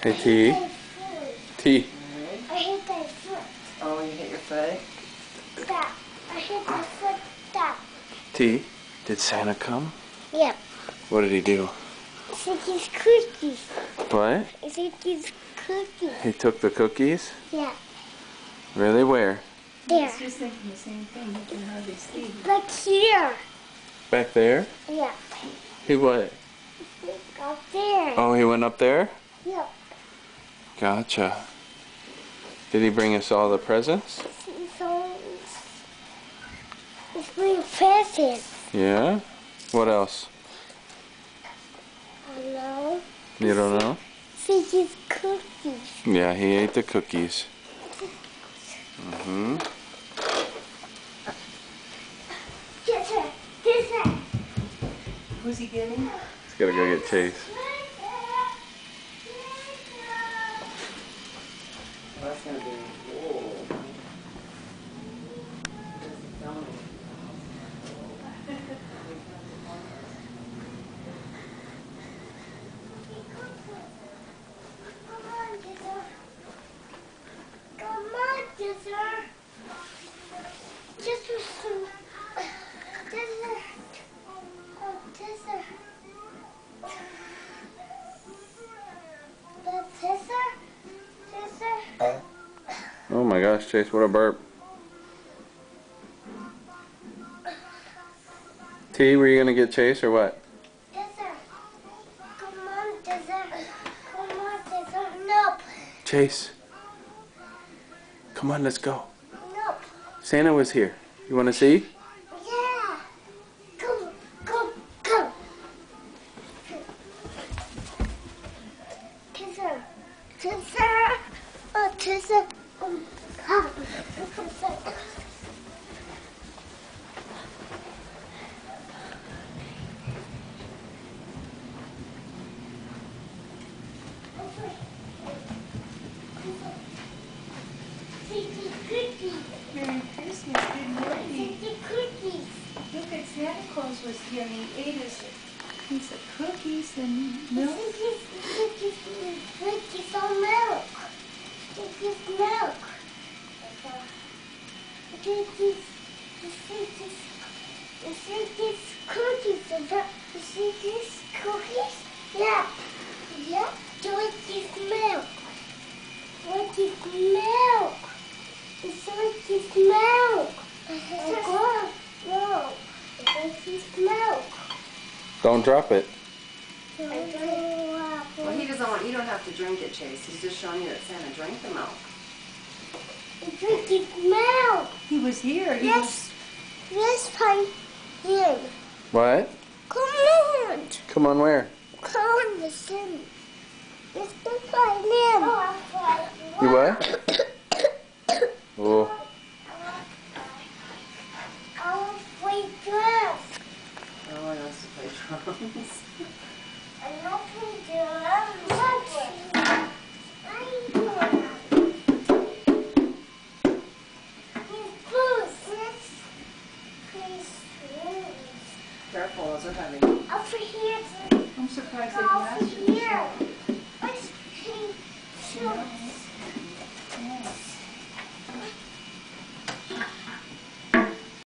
Hey, T. T. I hit my foot. Oh, you hit your foot? Stop. I hit my foot. Stop. T. Did Santa come? Yep. What did he do? I think he's cookies. What? I think he's cookies. He took the cookies? Yeah. Really? Where? There. I was just thinking the same thing. You can hardly see. Like here. Back there? Yeah. He what? Like up there. Oh, he went up there? Yep. Gotcha. Did he bring us all the presents? So it's being presents. Yeah? What else? I know. You don't know? I think he's cookies. Yeah, he ate the cookies. Mm-hmm. Get her. Get her. Who's he getting? He's gotta go get Chase. Well, that's going to be... Whoa. Come on, Jizzer. Just listen. Jizzer. Oh, Jizzer. That's Jizzer? Jizzer? Oh my gosh, Chase, what a burp. T, were you gonna get Chase or what? Jizzer. Come on, Jizzer. Come on, Jizzer. Nope. Chase. Come on, let's go. Nope. Santa was here. You wanna see? Yeah. Come, come, come. Jizzer. Jizzer. Oh, Jizzer. Come. Jizzer. Merry Christmas. Good morning. Cookies. Look at Santa Claus was here and he ate his piece of cookies and milk. Cookies on milk. Cookies milk. Cookies. You see these cookies? You see these cookies? Yeah. Yeah. Cookies milk. Cookies milk. Cookies milk. Oh God. No. Cookies milk. Don't drop it. Well, he doesn't want... You don't have to drink it, Chase. He's just showing you that Santa drank the milk. Cookies milk. He was here. He Yes. Yes, I'm here. What? Come on. Come on, where? Come on, listen. Let's go find him. You what? Oh. I want to play drums. Oh, he wants to play drums. I want to play drums. What? I'm doing. He's loose. Please. Careful, those are heavy. Over here. I'm surprised they Over lasted. here. Let's see.